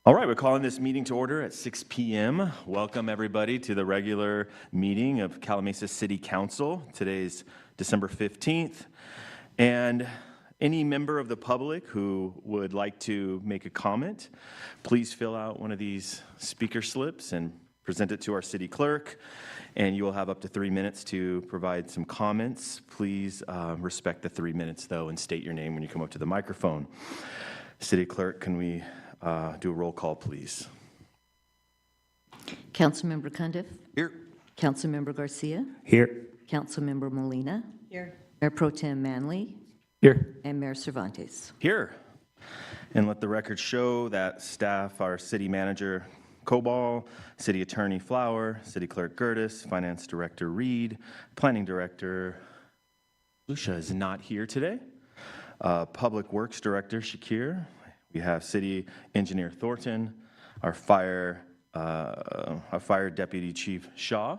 All right, we're calling this meeting to order at 6 p.m. Welcome, everybody, to the regular meeting of Calimesa City Council. Today's December 15th. And any member of the public who would like to make a comment, please fill out one of these speaker slips and present it to our city clerk. And you will have up to 3 minutes to provide some comments. Please respect the 3 minutes, though, and state your name when you come up to the microphone. City clerk, can we do a roll call, please? Councilmember Cundiff. Here. Councilmember Garcia. Here. Councilmember Molina. Here. Mayor Pro Tem Manley. Here. And Mayor Cervantes. Here. And let the record show that staff, our city manager, Cobal, city attorney Flower, city clerk Gertis, finance director Reed, planning director Lucia is not here today. Public works director Shakir. We have city engineer Thornton, our fire deputy chief Shaw,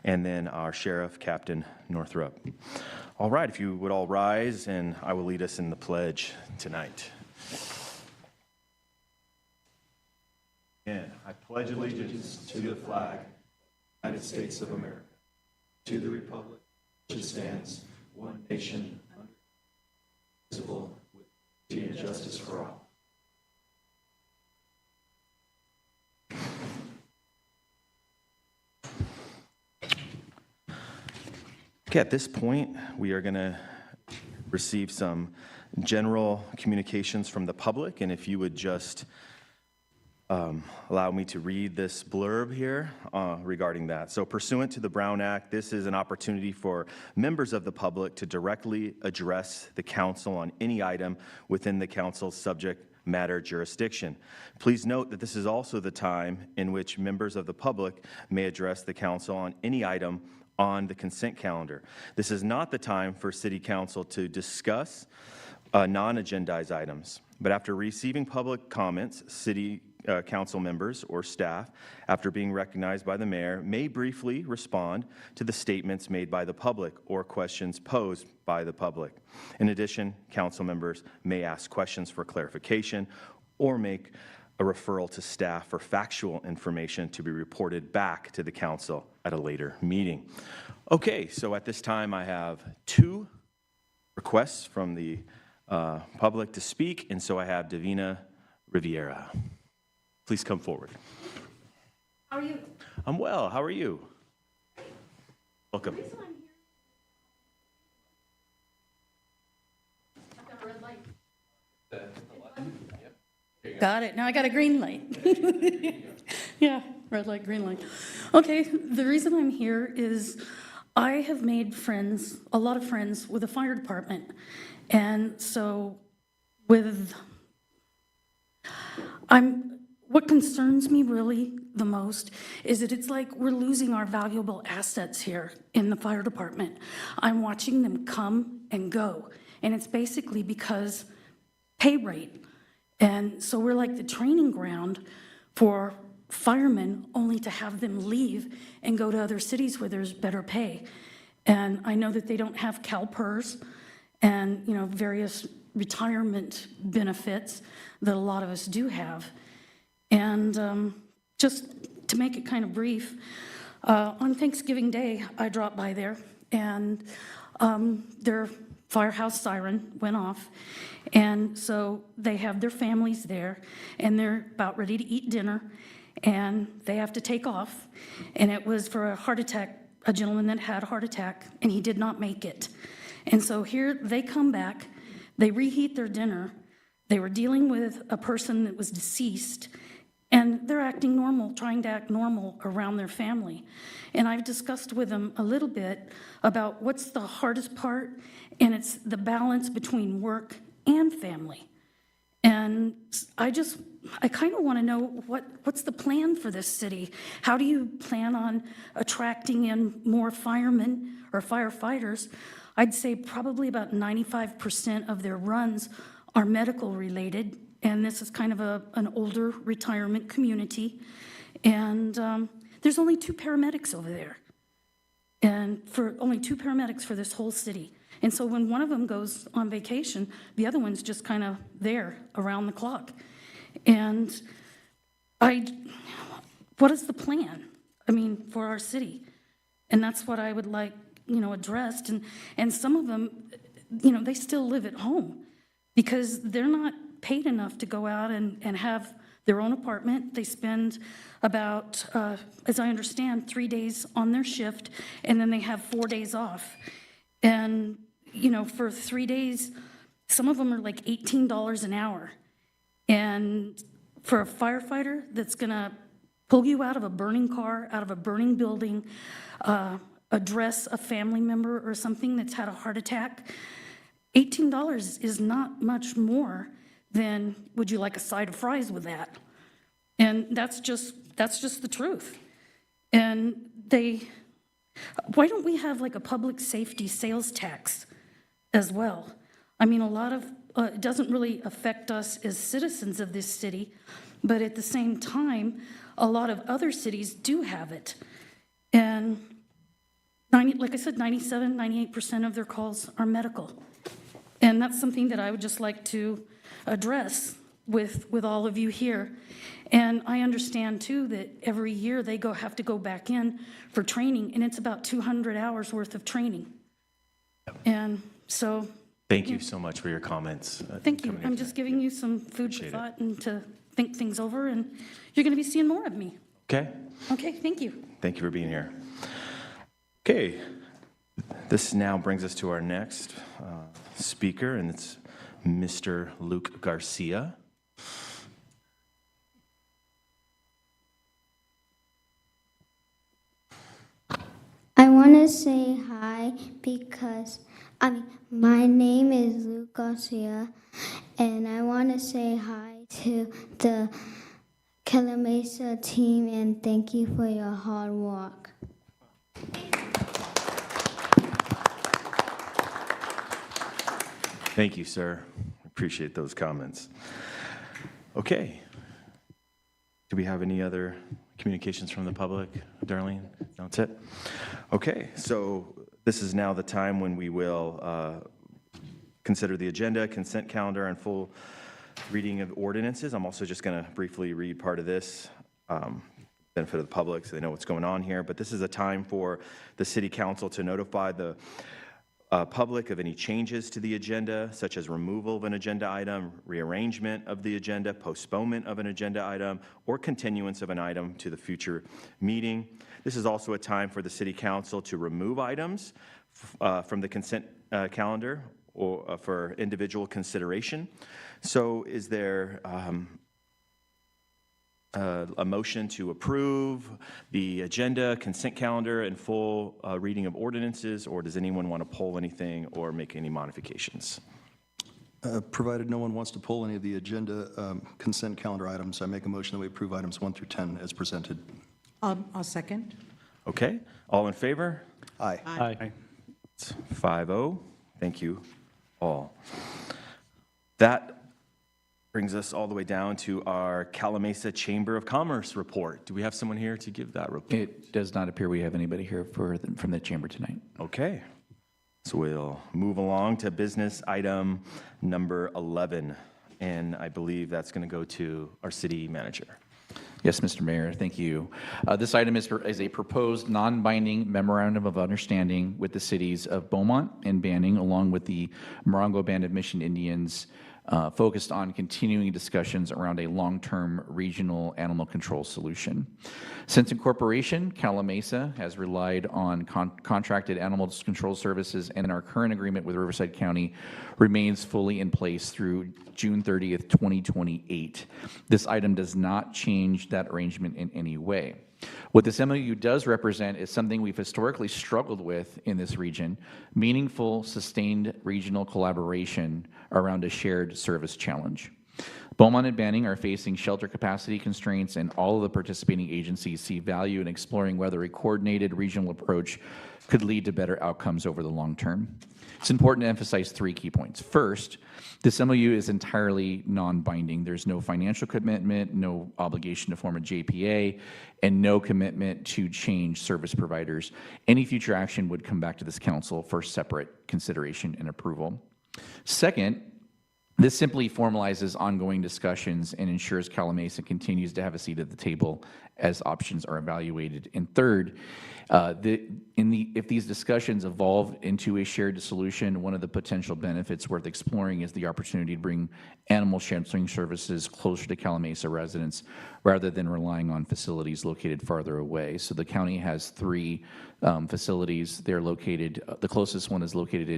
and then our sheriff captain Northrup. All right, if you would all rise, and I will lead us in the pledge tonight. And I pledge allegiance to the flag, United States of America, to the republic which stands, one nation, indivisible, with liberty and justice for all. Okay, at this point, we are going to receive some general communications from the public, and if you would just allow me to read this blurb here regarding that. So pursuant to the Brown Act, this is an opportunity for members of the public to directly address the council on any item within the council's subject matter jurisdiction. Please note that this is also the time in which members of the public may address the council on any item on the consent calendar. This is not the time for City Council to discuss non-agendized items, but after receiving public comments, City Council members or staff, after being recognized by the mayor, may briefly respond to the statements made by the public or questions posed by the public. In addition, council members may ask questions for clarification or make a referral to staff for factual information to be reported back to the council at a later meeting. Okay, so at this time I have 2 requests from the public to speak, and so I have Davina Riviera. Please come forward. How are you? I'm well. How are you? Welcome. I've got a red light. Got it. Now I got a green light. Yeah, red light, green light. Okay, the reason I'm here is I have made friends, a lot of friends with the fire department. And so what concerns me really the most is that it's like we're losing our valuable assets here in the fire department. I'm watching them come and go, and it's basically because pay rate. And so we're like the training ground for firemen, only to have them leave and go to other cities where there's better pay. And I know that they don't have CalPERS and, various retirement benefits that a lot of us do have. And just to make it kind of brief, on Thanksgiving Day, I dropped by there, and their firehouse siren went off. And so they have their families there, and they're about ready to eat dinner, and they have to take off. And it was for a heart attack, a gentleman that had a heart attack, and he did not make it. And so here they come back, they reheat their dinner. They were dealing with a person that was deceased, and they're acting normal, trying to act normal around their family. And I've discussed with them a little bit about what's the hardest part, and it's the balance between work and family. And I kind of want to know what's the plan for this city? How do you plan on attracting in more firemen or firefighters? I'd say probably about 95% of their runs are medical related, and this is kind of an older retirement community. And there's only 2 paramedics over there, and only 2 paramedics for this whole city. And so when one of them goes on vacation, the other one's just kind of there around the clock. And what is the plan? I mean, for our city? And that's what I would like, addressed. And some of them, they still live at home because they're not paid enough to go out and have their own apartment. They spend about, as I understand, 3 days on their shift, and then they have 4 days off. And, for 3 days, some of them are like $18 an hour. And for a firefighter that's gonna pull you out of a burning car, out of a burning building, address a family member or something that's had a heart attack, $18 is not much more than, would you like a side of fries with that? And that's just the truth. And why don't we have like a public safety sales tax as well? I mean, a lot of, it doesn't really affect us as citizens of this city, but at the same time, a lot of other cities do have it. And like I said, 97, 98% of their calls are medical. And that's something that I would just like to address with all of you here. And I understand too that every year they have to go back in for training, and it's about 200 hours worth of training. And so. Thank you so much for your comments. Thank you. I'm just giving you some food for thought and to think things over, and you're going to be seeing more of me. Okay. Okay, thank you. Thank you for being here. Okay. This now brings us to our next speaker, and it's Mr. Luke Garcia. I want to say hi because, my name is Luke Garcia, and I want to say hi to the Calamasa team, and thank you for your hard work. Thank you, sir. Appreciate those comments. Okay. Do we have any other communications from the public, Darlene? No, that's it? Okay, so this is now the time when we will consider the agenda, consent calendar, and full reading of ordinances. I'm also just going to briefly read part of this, benefit of the public so they know what's going on here. But this is a time for the city council to notify the public of any changes to the agenda, such as removal of an agenda item, rearrangement of the agenda, postponement of an agenda item, or continuance of an item to the future meeting. This is also a time for the city council to remove items from the consent calendar or for individual consideration. So is there a motion to approve the agenda, consent calendar, and full reading of ordinances, or does anyone want to pull anything or make any modifications? Provided no one wants to pull any of the agenda consent calendar items, I make a motion that we approve items 1 through 10 as presented. I'll second. Okay, all in favor? Aye. Aye. It's 5-0. Thank you all. That brings us all the way down to our Calamasa Chamber of Commerce report. Do we have someone here to give that report? It does not appear we have anybody here from the chamber tonight. Okay, so we'll move along to business item number 11, and I believe that's going to go to our city manager. Yes, Mr. Mayor, thank you. This item is a proposed non-binding memorandum of understanding with the cities of Beaumont and Banning, along with the Morongo Band of Mission Indians, focused on continuing discussions around a long-term regional animal control solution. Since incorporation, Calamasa has relied on contracted animal control services, and our current agreement with Riverside County remains fully in place through June 30th, 2028. This item does not change that arrangement in any way. What this MOU does represent is something we've historically struggled with in this region: meaningful, sustained regional collaboration around a shared service challenge. Beaumont and Banning are facing shelter capacity constraints, and all of the participating agencies see value in exploring whether a coordinated regional approach could lead to better outcomes over the long term. It's important to emphasize 3 key points. First, this MOU is entirely non-binding. There's no financial commitment, no obligation to form a JPA, and no commitment to change service providers. Any future action would come back to this council for separate consideration and approval. Second, This simply formalizes ongoing discussions and ensures Calamasa continues to have a seat at the table as options are evaluated. And third, if these discussions evolve into a shared solution, one of the potential benefits worth exploring is the opportunity to bring animal sheltering services closer to Calamasa residents rather than relying on facilities located farther away. So the county has 3 facilities. They're located, the closest one is located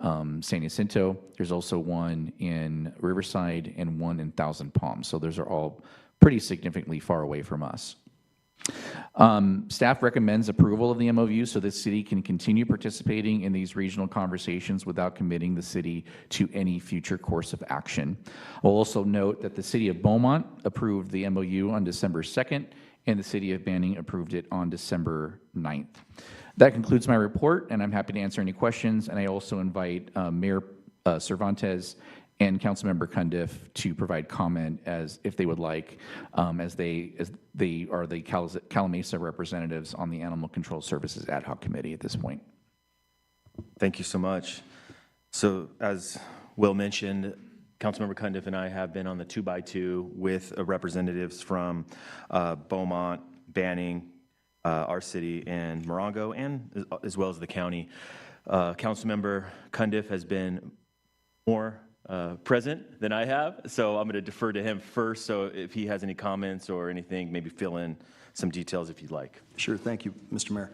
in San Jacinto. There's also one in Riverside and one in Thousand Palms. So those are all pretty significantly far away from us. Staff recommends approval of the MOU so the city can continue participating in these regional conversations without committing the city to any future course of action. I'll also note that the city of Beaumont approved the MOU on December 2nd, and the city of Banning approved it on December 9th. That concludes my report, and I'm happy to answer any questions, and I also invite Mayor Cervantes and Councilmember Cundiff to provide comment as if they would like, as they are the Calamasa representatives on the Animal Control Services Ad Hoc Committee at this point. Thank you so much. So as Will mentioned, Councilmember Cundiff and I have been on the 2x2 with representatives from Beaumont, Banning, our city, and Morongo, and as well as the county. Councilmember Cundiff has been more present than I have, so I'm going to defer to him first. So if he has any comments or anything, maybe fill in some details if you'd like. Sure, thank you, Mr. Mayor.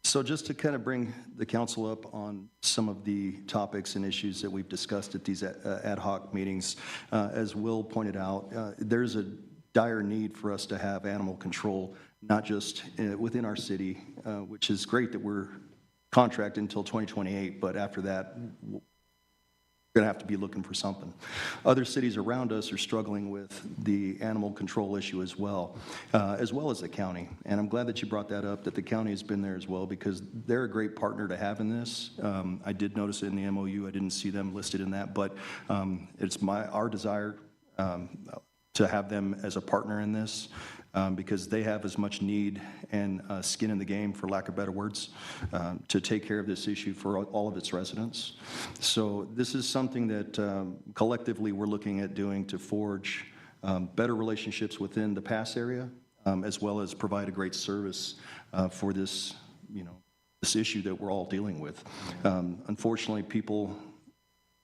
So just to kind of bring the council up on some of the topics and issues that we've discussed at these ad hoc meetings, as Will pointed out, there's a dire need for us to have animal control, not just within our city, which is great that we're contracted until 2028, but after that, we're going to have to be looking for something. Other cities around us are struggling with the animal control issue as well as the county. And I'm glad that you brought that up, that the county has been there as well, because they're a great partner to have in this. I did notice it in the MOU. I didn't see them listed in that, but it's our desire to have them as a partner in this. Because they have as much need and skin in the game, for lack of better words, to take care of this issue for all of its residents. So this is something that collectively we're looking at doing to forge better relationships within the pass area, as well as provide a great service for this, this issue that we're all dealing with. Unfortunately, people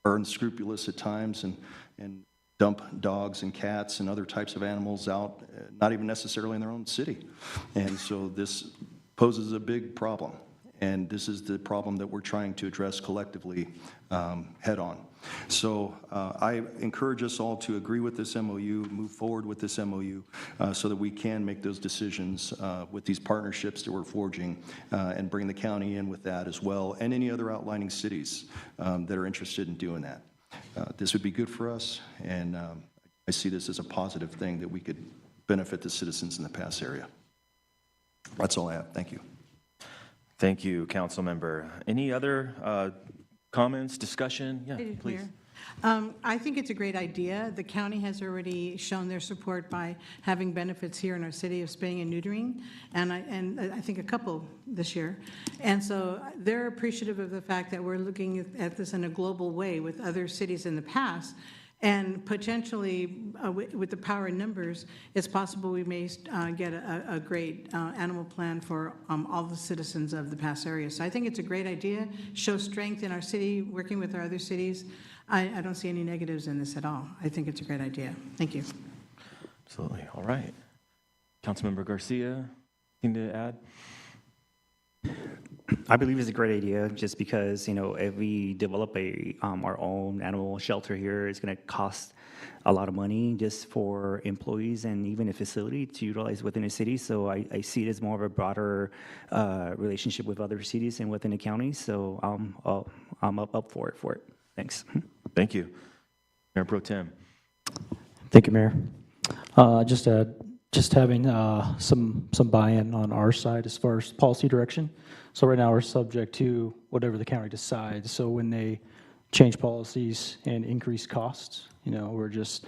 are unscrupulous at times and dump dogs and cats and other types of animals out, not even necessarily in their own city. And so this poses a big problem. And this is the problem that we're trying to address collectively head on. So I encourage us all to agree with this MOU, move forward with this MOU so that we can make those decisions with these partnerships that we're forging and bring the county in with that as well, and any other outlining cities that are interested in doing that. This would be good for us, and I see this as a positive thing that we could benefit the citizens in the pass area. That's all I have. Thank you. Thank you, Council Member. Any other comments, discussion? Yeah, please. I think it's a great idea. The county has already shown their support by having benefits here in our city of spaying and neutering, and I think a couple this year. And so they're appreciative of the fact that we're looking at this in a global way with other cities in the past. And potentially, with the power in numbers, it's possible we may get a great animal plan for all the citizens of the pass area. So I think it's a great idea, show strength in our city, working with our other cities. I don't see any negatives in this at all. I think it's a great idea. Thank you. Absolutely. All right. Councilmember Garcia, anything to add? I believe it's a great idea just because, if we develop our own animal shelter here, it's going to cost a lot of money just for employees and even a facility to utilize within a city. So I see it as more of a broader relationship with other cities and within the county. So I'm up for it. Thanks. Thank you. Mayor Pro Tem. Thank you, Mayor. Just having some buy-in on our side as far as policy direction. So right now we're subject to whatever the county decides. So when they change policies and increase costs, we're just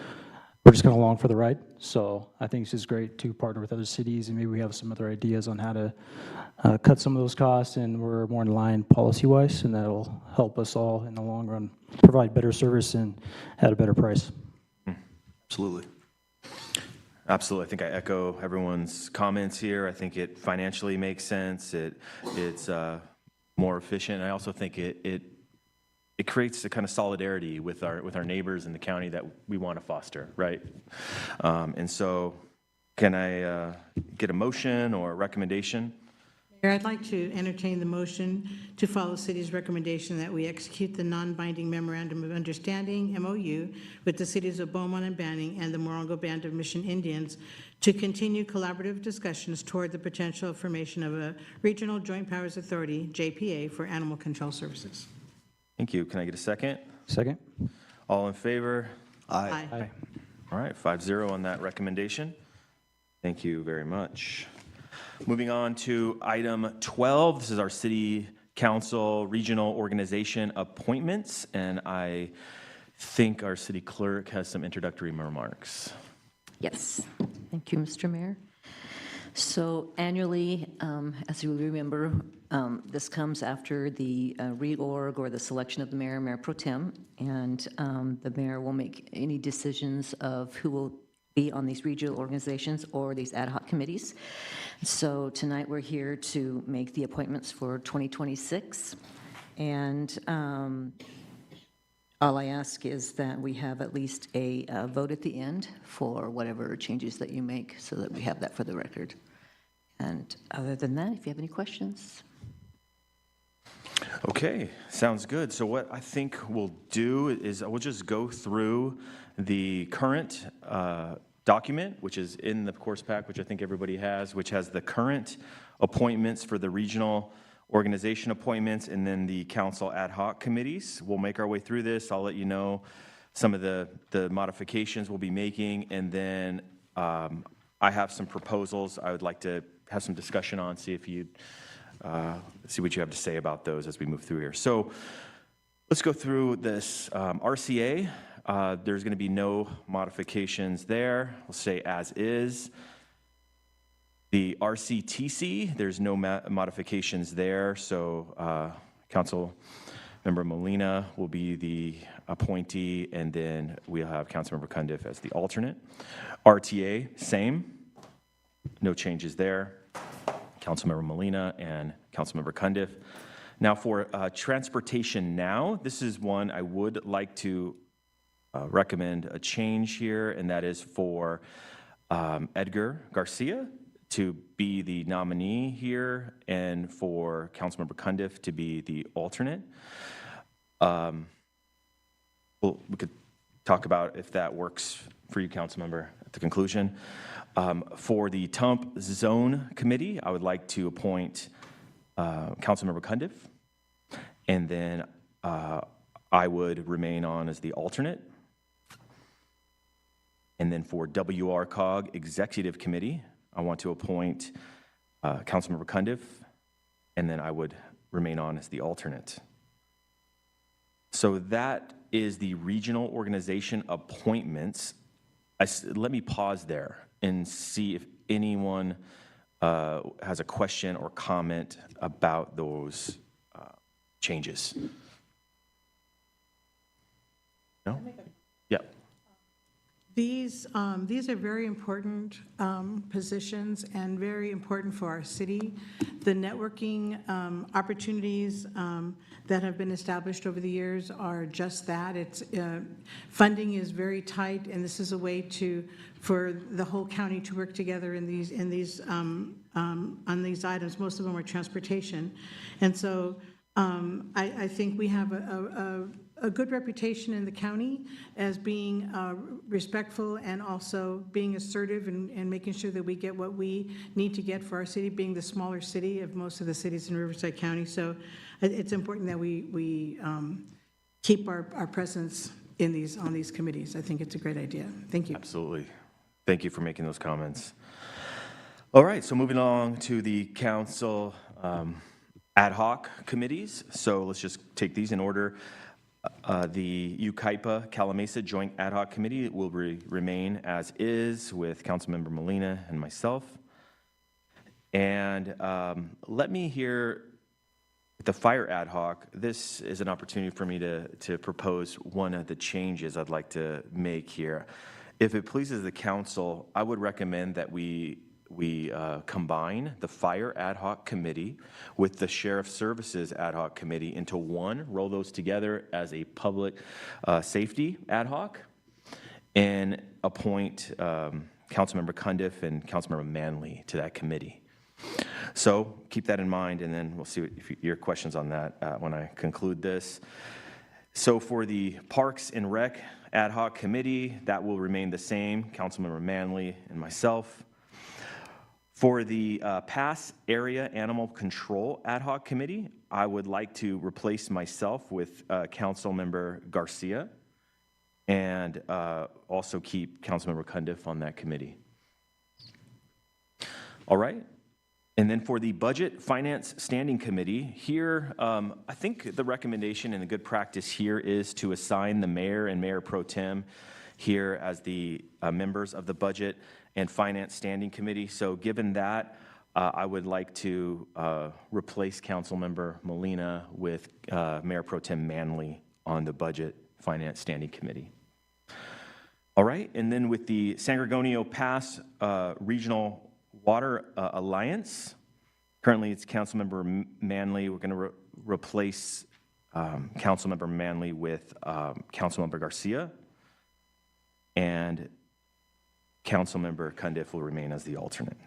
we're just kind of along for the ride. So I think it's just great to partner with other cities, and maybe we have some other ideas on how to cut some of those costs, and we're more in line policy-wise, and that'll help us all in the long run provide better service and at a better price. Absolutely. Absolutely. I think I echo everyone's comments here. I think it financially makes sense. It's more efficient. I also think it creates a kind of solidarity with our neighbors in the county that we want to foster, right? And so can I get a motion or a recommendation? Mayor, I'd like to entertain the motion to follow city's recommendation that we execute the non-binding memorandum of understanding, MOU, with the cities of Beaumont and Banning and the Morongo Band of Mission Indians to continue collaborative discussions toward the potential formation of a Regional Joint Powers Authority, JPA, for animal control services. Thank you. Can I get a second? Second? All in favor? Aye. Aye. All right, 5-0 on that recommendation. Thank you very much. Moving on to item 12. This is our city council regional organization appointments, and I think our city clerk has some introductory remarks. Yes. Thank you, Mr. Mayor. So annually, as you remember, this comes after the reorg or the selection of the mayor, Mayor Pro Tem, and the mayor will make any decisions of who will be on these regional organizations or these ad hoc committees. So tonight we're here to make the appointments for 2026. And all I ask is that we have at least a vote at the end for whatever changes that you make so that we have that for the record. And other than that, if you have any questions. Okay, sounds good. So what I think we'll do is we'll just go through the current document, which is in the course pack, which I think everybody has, which has the current appointments for the regional organization appointments and then the council ad hoc committees. We'll make our way through this. I'll let you know some of the modifications we'll be making, and then I have some proposals I would like to have some discussion on, see if you'd see what you have to say about those as we move through here. So let's go through this RCA. There's going to be no modifications there. We'll say as is. The RCTC, there's no modifications there. So Council Member Molina will be the appointee, and then we'll have Councilmember Cundiff as the alternate. RTA, same. No changes there. Councilmember Molina and Councilmember Cundiff. Now for Transportation Now, this is one I would like to recommend a change here, and that is for Edgar Garcia to be the nominee here and for Councilmember Cundiff to be the alternate. We could talk about if that works for you, Councilmember, at the conclusion. For the TUMP Zone Committee, I would like to appoint Councilmember Cundiff, and then I would remain on as the alternate. And then for WRCOG Executive Committee, I want to appoint Councilmember Cundiff, and then I would remain on as the alternate. So that is the regional organization appointments. Let me pause there and see if anyone has a question or comment about those changes. No? Yeah. These are very important positions and very important for our city. The networking opportunities that have been established over the years are just that. It's funding is very tight, and this is a way for the whole county to work together on these items. Most of them are transportation, and so I think we have a good reputation in the county as being respectful and also being assertive and making sure that we get what we need to get for our city, being the smaller city of most of the cities in Riverside County. So it's important that we keep our presence on these committees. I think it's a great idea. Thank you. Absolutely. Thank you for making those comments. All right, so moving along to the council ad hoc committees. So let's just take these in order. The UKIPA Calamasa Joint Ad Hoc Committee will remain as is with Councilmember Molina and myself. And let me hear the Fire Ad Hoc. This is an opportunity for me to propose one of the changes I'd like to make here. If it pleases the council, I would recommend that we combine the Fire Ad Hoc Committee with the Sheriff Services Ad Hoc Committee into one, roll those together as a Public Safety Ad Hoc, and appoint Councilmember Cundiff and Councilmember Manley to that committee. So keep that in mind, and then we'll see if your questions on that when I conclude this. So for the Parks and Rec Ad Hoc Committee, that will remain the same, Councilmember Manley and myself. For the Pass Area Animal Control Ad Hoc Committee, I would like to replace myself with Councilmember Garcia, and also keep Councilmember Cundiff on that committee. All right. And then for the Budget Finance Standing Committee, here, I think the recommendation and the good practice here is to assign the mayor and mayor pro tem here as the members of the Budget and Finance Standing Committee. So given that, I would like to replace Councilmember Molina with Mayor Pro Tem Manley on the Budget Finance Standing Committee. All right, and then with the San Gorgonio Pass Regional Water Alliance, currently it's Councilmember Manley. We're going to replace Councilmember Manley with Councilmember Garcia, and Councilmember Cundiff will remain as the alternate.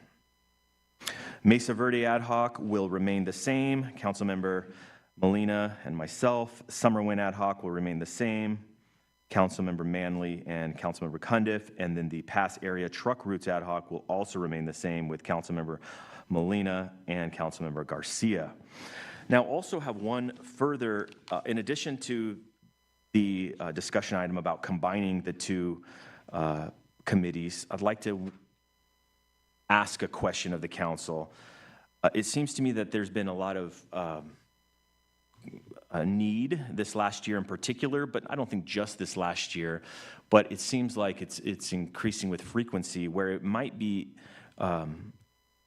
Mesa Verde Ad Hoc will remain the same. Councilmember Molina and myself. Summer Wind Ad Hoc will remain the same. Councilmember Manley and Councilmember Cundiff. And then the Pass Area Truck Routes Ad Hoc will also remain the same with Councilmember Molina and Councilmember Garcia. Now, also have one further, in addition to the discussion item about combining the two committees, I'd like to ask a question of the council. It seems to me that there's been a lot of a need this last year in particular, but I don't think just this last year, but it seems like it's increasing with frequency, where it might be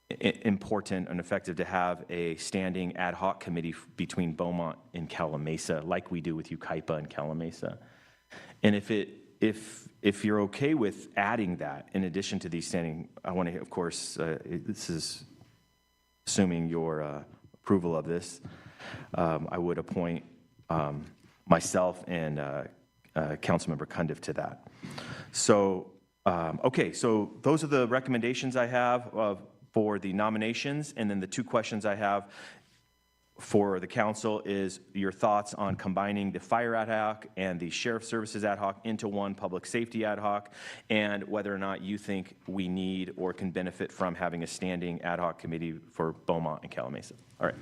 important and effective to have a standing ad hoc committee between Beaumont and Calamasa, like we do with UKIPA and Calamasa. And if you're okay with adding that in addition to these standing, I want to, of course, this is assuming your approval of this, I would appoint myself and Councilmember Cundiff to that. So, okay, so those are the recommendations I have for the nominations, and then the two questions I have for the council is your thoughts on combining the Fire Ad Hoc and the Sheriff Services Ad Hoc into one Public Safety Ad Hoc, and whether or not you think we need or can benefit from having a standing ad hoc committee for Beaumont and Calamasa. All right.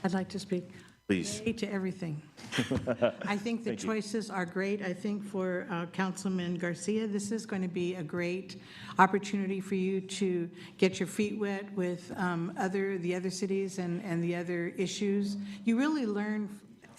I'd like to speak. Please. Yay to everything. I think the choices are great. I think for Councilman Garcia, this is going to be a great opportunity for you to get your feet wet with the other cities and the other issues. You really learn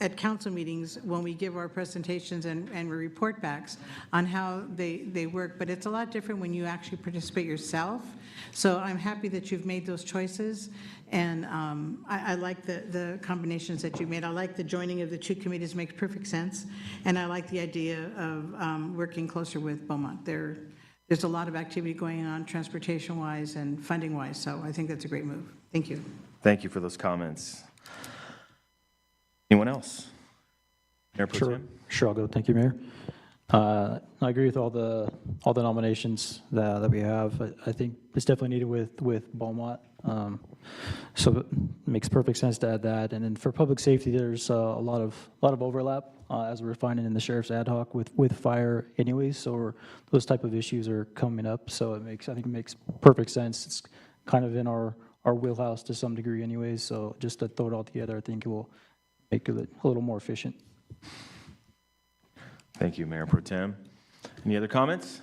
at council meetings when we give our presentations and we report backs on how they work, but it's a lot different when you actually participate yourself. So I'm happy that you've made those choices, and I like the combinations that you made. I like the joining of the two committees, makes perfect sense, and I like the idea of working closer with Beaumont. There's a lot of activity going on transportation-wise and funding-wise, so I think that's a great move. Thank you. Thank you for those comments. Anyone else? Mayor Pro Tem? Sure, I'll go. Thank you, Mayor. I agree with all the nominations that we have. I think it's definitely needed with Beaumont. So it makes perfect sense to add that. And then for public safety, there's a lot of overlap as we're finding in the sheriff's ad hoc with fire anyways. So those type of issues are coming up. So I think it makes perfect sense. It's kind of in our wheelhouse to some degree anyways. So just to throw it all together, I think it will make it a little more efficient. Thank you, Mayor Pro Tem. Any other comments?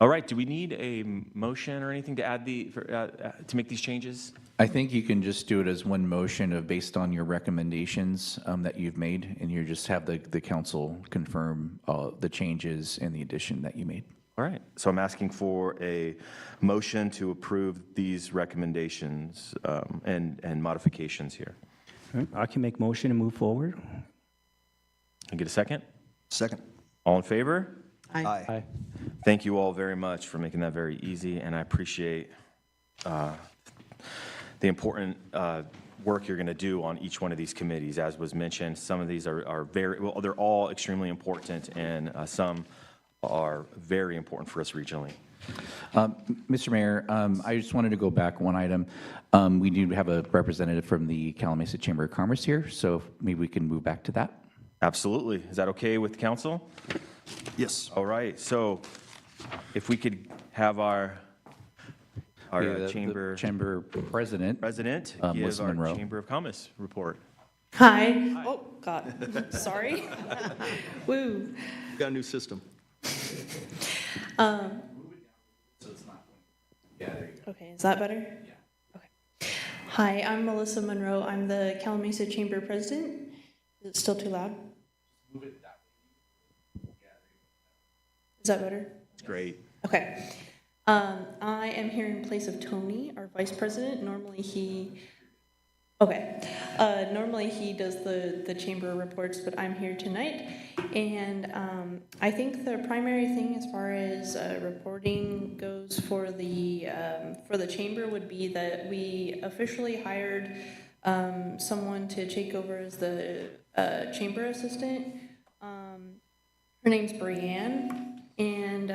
All right, do we need a motion or anything to add to make these changes? I think you can just do it as one motion of based on your recommendations that you've made, and you just have the council confirm the changes and the addition that you made. All right, so I'm asking for a motion to approve these recommendations and modifications here. I can make motion and move forward. Can I get a second? Second. All in favor? Aye. Aye. Thank you all very much for making that very easy, and I appreciate the important work you're going to do on each one of these committees. As was mentioned, some of these are very, well, they're all extremely important, and some are very important for us regionally. Mr. Mayor, I just wanted to go back one item. We do have a representative from the Calamasa Chamber of Commerce here, so maybe we can move back to that. Absolutely. Is that okay with council? Yes. All right, so if we could have our The chamber Chamber President. president give Melissa our Monroe. Chamber of Commerce report. Hi. Oh, God. Sorry. Woo. Got a new system. Okay, is that better? Yeah. Okay. Hi, I'm Melissa Monroe. I'm the Calamasa Chamber President. Is it still too loud? Move it that way. Is that better? Great. Okay. I am here in place of Tony, our Vice President. Normally he does the chamber reports, but I'm here tonight. And I think the primary thing as far as reporting goes for the chamber would be that we officially hired someone to take over as the chamber assistant. Her name's Brianne. And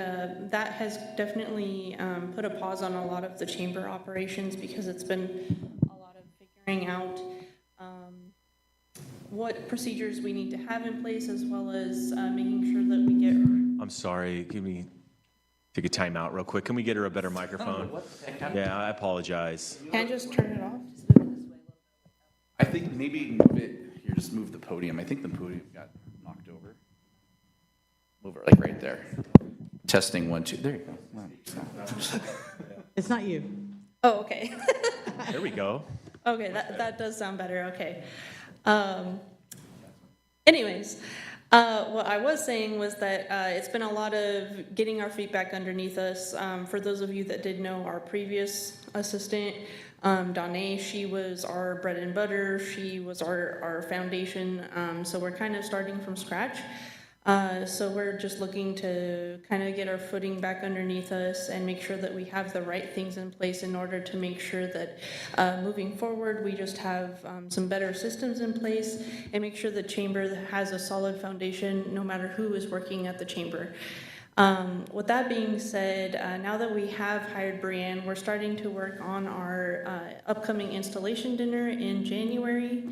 that has definitely put a pause on a lot of the chamber operations because it's been a lot of figuring out what procedures we need to have in place, as well as making sure that we get. I'm sorry, take a time out real quick. Can we get her a better microphone? Yeah, I apologize. Can I just turn it off? I think maybe move it, here, just move the podium. I think the podium got knocked over. Move it like right there. Testing 1, 2, there you go. It's not you. Oh, okay. There we go. Okay, that does sound better, okay. Anyways, what I was saying was that it's been a lot of getting our feet back underneath us. For those of you that did know our previous assistant, Danae, she was our bread and butter, she was our foundation, so we're kind of starting from scratch. So we're just looking to kind of get our footing back underneath us and make sure that we have the right things in place in order to make sure that moving forward, we just have some better systems in place and make sure the chamber has a solid foundation no matter who is working at the chamber. With that being said, now that we have hired Brianne, we're starting to work on our upcoming installation dinner in January.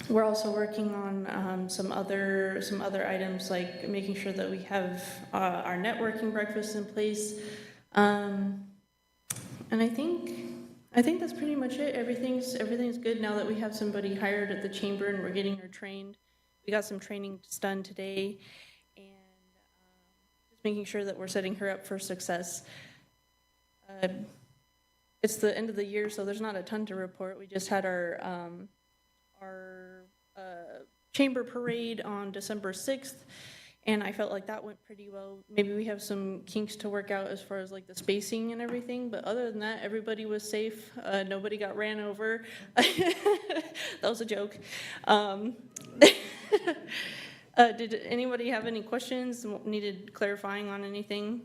We're also working on some other items, like making sure that we have our networking breakfast in place. And I think that's pretty much it. Everything's good now that we have somebody hired at the chamber and we're getting her trained. We got some training done today, and just making sure that we're setting her up for success. It's the end of the year, so there's not a ton to report. We just had our chamber parade on December 6th, and I felt like that went pretty well. Maybe we have some kinks to work out as far as like the spacing and everything, but other than that, everybody was safe. Nobody got ran over. That was a joke. Did anybody have any questions, needed clarifying on anything?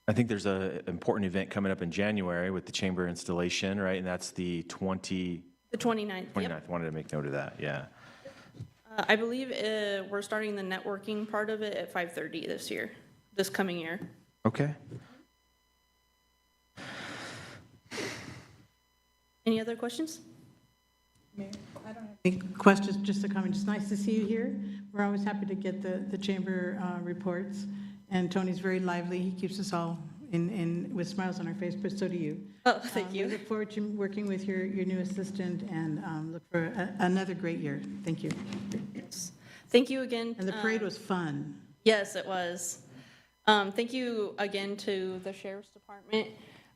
I think there's an important event coming up in January with the chamber installation, right? And that's the 29th. The 29th. Yep. Wanted to make note of that, yeah. I believe we're starting the networking part of it at 5:30 this coming year. Okay. Any other questions? Any questions, just a comment? It's nice to see you here. We're always happy to get the chamber reports, and Tony's very lively. He keeps us all with smiles on our face, but so do you. Oh, thank you. We look forward to working with your new assistant, and look for another great year. Thank you. Yes. Thank you again. And the parade was fun. Yes, it was. Thank you again to the Sheriff's Department,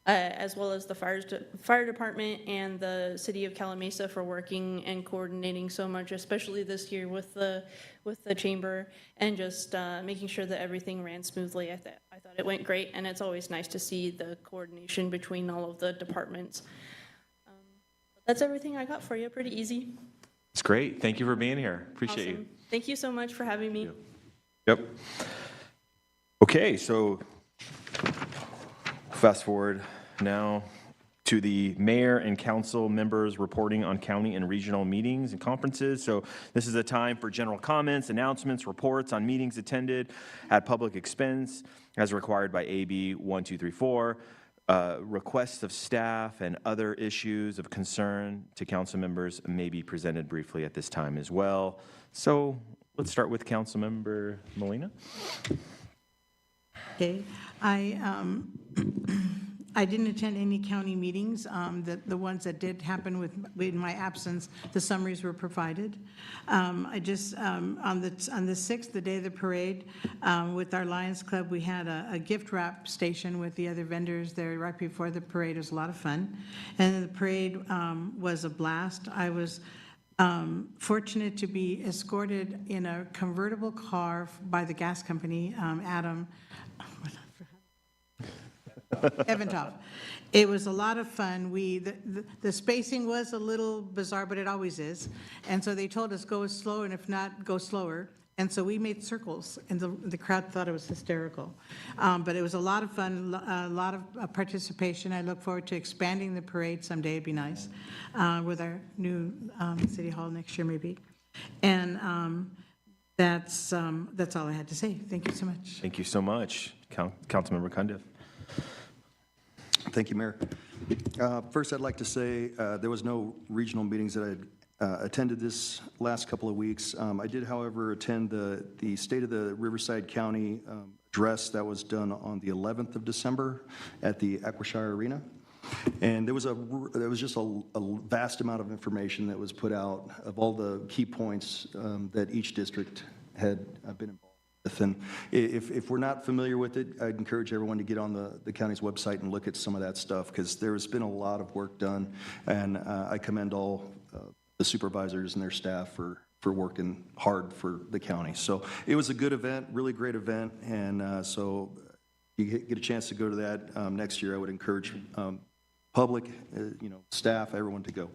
as well as the fire department and the city of Calamasa for working and coordinating so much, especially this year with the chamber, and just making sure that everything ran smoothly. I thought it went great, and it's always nice to see the coordination between all of the departments. That's everything I got for you. Pretty easy. It's great. Thank you for being here. Appreciate you. Awesome. Thank you so much for having me. Yep. Okay, so fast forward now to the mayor and council members reporting on county and regional meetings and conferences. So this is a time for general comments, announcements, reports on meetings attended at public expense as required by AB 1234. Requests of staff and other issues of concern to council members may be presented briefly at this time as well. So let's start with Councilmember Molina. Okay, I didn't attend any county meetings. The ones that did happen in my absence, the summaries were provided. I just, on the 6th, the day of the parade, with our Lions Club, we had a gift wrap station with the other vendors there right before the parade. It was a lot of fun. And the parade was a blast. I was fortunate to be escorted in a convertible car by the gas company, Adam Eventhoff. It was a lot of fun. The spacing was a little bizarre, but it always is. And so they told us go slow, and if not, go slower. And so we made circles, and the crowd thought it was hysterical. But it was a lot of fun, a lot of participation. I look forward to expanding the parade someday. It'd be nice with our new city hall next year, maybe. And that's all I had to say. Thank you so much. Thank you so much, Councilmember Cundiff. Thank you, Mayor. First, I'd like to say there was no regional meetings that I attended this last couple of weeks. I did, however, attend the State of the Riverside County address that was done on the 11th of December at the Acquashire Arena. And there was just a vast amount of information that was put out of all the key points that each district had been involved with. And if we're not familiar with it, I'd encourage everyone to get on the county's website and look at some of that stuff, because there's been a lot of work done. And I commend all the supervisors and their staff for working hard for the county. So it was a good event, really great event. And so you get a chance to go to that next year, I would encourage public, staff, everyone to go.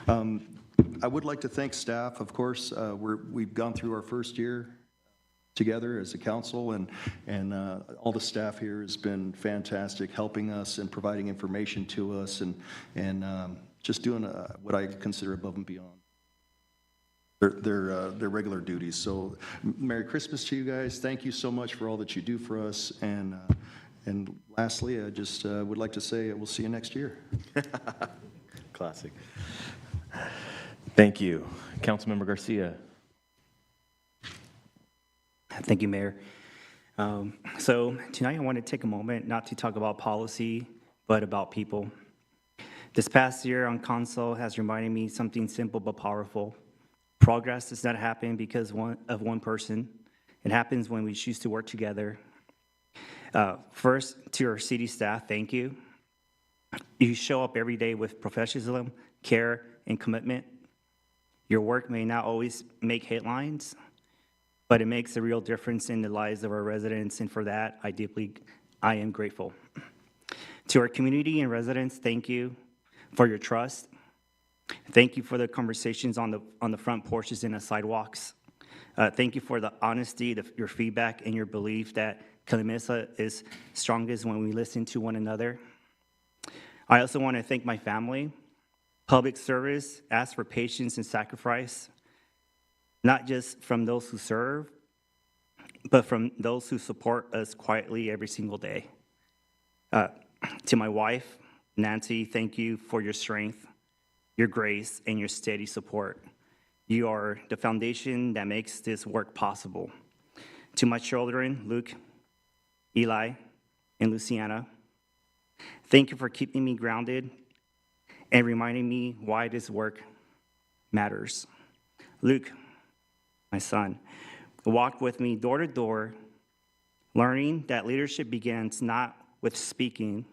I would like to thank staff, of course. We've gone through our first year together as a council, and all the staff here has been fantastic, helping us and providing information to us, and just doing what I consider above and beyond their regular duties. So Merry Christmas to you guys. Thank you so much for all that you do for us. And lastly, I just would like to say we'll see you next year. Classic. Thank you. Councilmember Garcia. Thank you, Mayor. So tonight I want to take a moment not to talk about policy, but about people. This past year on council has reminded me something simple but powerful. Progress does not happen because of one person. It happens when we choose to work together. First, to our city staff, thank you. You show up every day with professionalism, care, and commitment. Your work may not always make headlines, but it makes a real difference in the lives of our residents, and for that, I am grateful. To our community and residents, thank you for your trust. Thank you for the conversations on the front porches and the sidewalks. Thank you for the honesty, your feedback, and your belief that Calamasa is strongest when we listen to one another. I also want to thank my family. Public service asks for patience and sacrifice, not just from those who serve, but from those who support us quietly every single day. To my wife, Nancy, thank you for your strength, your grace, and your steady support. You are the foundation that makes this work possible. To my children, Luke, Eli, and Luciana, thank you for keeping me grounded and reminding me why this work matters. Luke, my son, walked with me door to door learning that leadership begins not with speaking,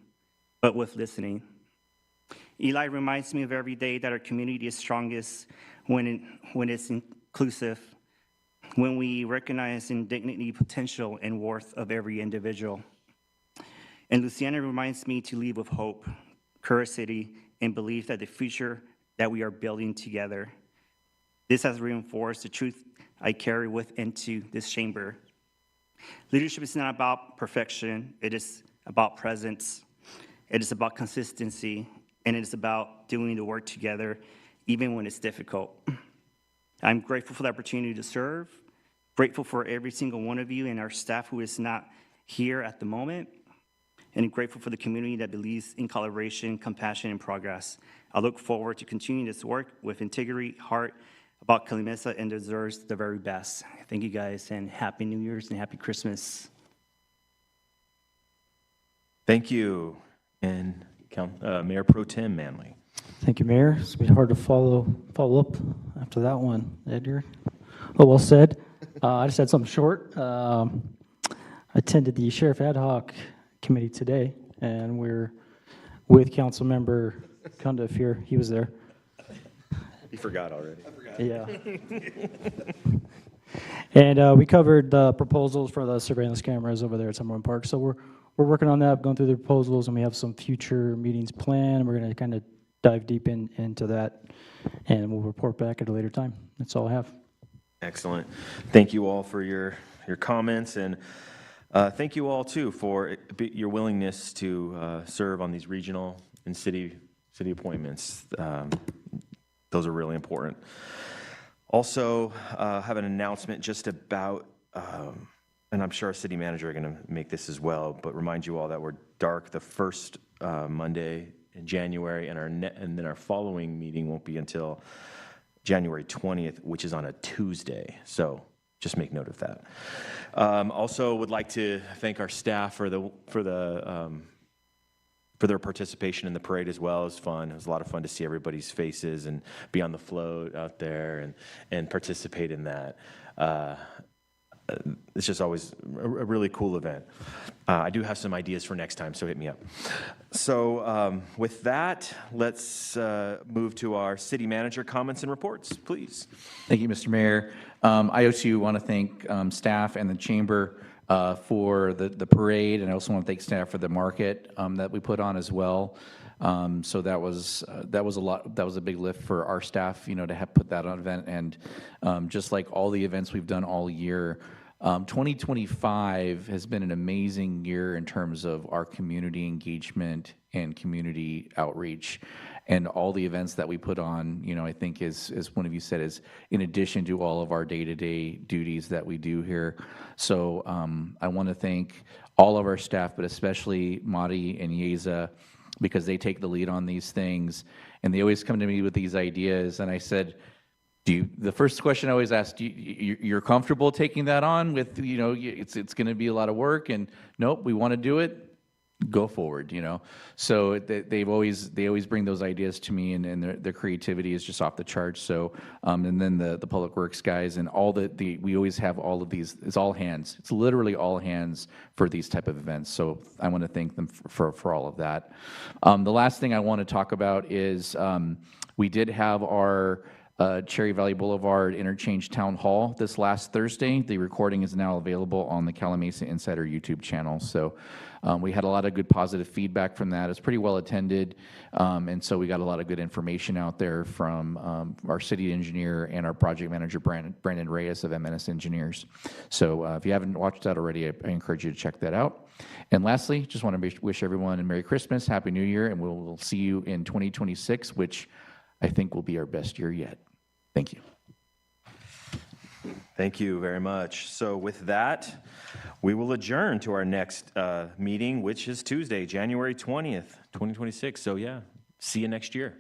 but with listening. Eli reminds me of every day that our community is strongest when it's inclusive, when we recognize the dignity, potential, and worth of every individual. And Luciana reminds me to lead with hope, curiosity, and belief that the future that we are building together. This has reinforced the truth I carry into this chamber. Leadership is not about perfection, it is about presence, it is about consistency, and it is about doing the work together, even when it's difficult. I'm grateful for the opportunity to serve, grateful for every single one of you and our staff who is not here at the moment, and grateful for the community that believes in collaboration, compassion, and progress. I look forward to continuing this work with integrity, heart, about Calimesa, and deserves the very best. Thank you guys, and Happy New Year's and Happy Christmas. Thank you. And Mayor Pro Tem Manley. Thank you, Mayor. It's been hard to follow up after that one, Edgar. Oh, well said. I just had something short. I attended the Sheriff Ad Hoc Committee today, and we're with Councilmember Cundiff here. He was there. You forgot already. Yeah. And we covered the proposals for the surveillance cameras over there at Summerlin Park. So we're working on that, going through the proposals, and we have some future meetings planned. We're going to kind of dive deep into that, and we'll report back at a later time. That's all I have. Excellent. Thank you all for your comments, and thank you all too for your willingness to serve on these regional and city appointments. Those are really important. Also, have an announcement just about, and I'm sure our city manager are going to make this as well, but remind you all that we're dark the first Monday in January, and then our following meeting won't be until January 20th, which is on a Tuesday. So just make note of that. Also, would like to thank our staff for their participation in the parade as well. It was fun. It was a lot of fun to see everybody's faces and be on the float out there and participate in that. It's just always a really cool event. I do have some ideas for next time, so hit me up. So with that, let's move to our city manager comments and reports, please. Thank you, Mr. Mayor. I also want to thank staff and the chamber for the parade, and I also want to thank staff for the market that we put on as well. So that was a lot. That was a big lift for our staff, to have put that on event. And just like all the events we've done all year, 2025 has been an amazing year in terms of our community engagement and community outreach. And all the events that we put on, I think as one of you said, is in addition to all of our day-to-day duties that we do here. So I want to thank all of our staff, but especially Madi and Yeza, because they take the lead on these things. And they always come to me with these ideas. And I said, the first question I always ask, you're comfortable taking that on with, it's going to be a lot of work, and nope, we want to do it. Go forward, So they always bring those ideas to me, and their creativity is just off the charts. So, and then the public works guys and all we always have all of these. It's all hands. It's literally all hands for these type of events. So I want to thank them for all of that. The last thing I want to talk about is we did have our Cherry Valley Boulevard Interchange Town Hall this last Thursday. The recording is now available on the Calimesa Insider YouTube channel. So we had a lot of good positive feedback from that. It's pretty well attended, and so we got a lot of good information out there from our city engineer and our project manager, Brandon Reyes of MNS Engineers. So if you haven't watched that already, I encourage you to check that out. And lastly, just want to wish everyone a Merry Christmas, Happy New Year, and we'll see you in 2026, which I think will be our best year yet. Thank you. Thank you very much. So with that, we will adjourn to our next meeting, which is Tuesday, January 20th, 2026. So yeah, see you next year.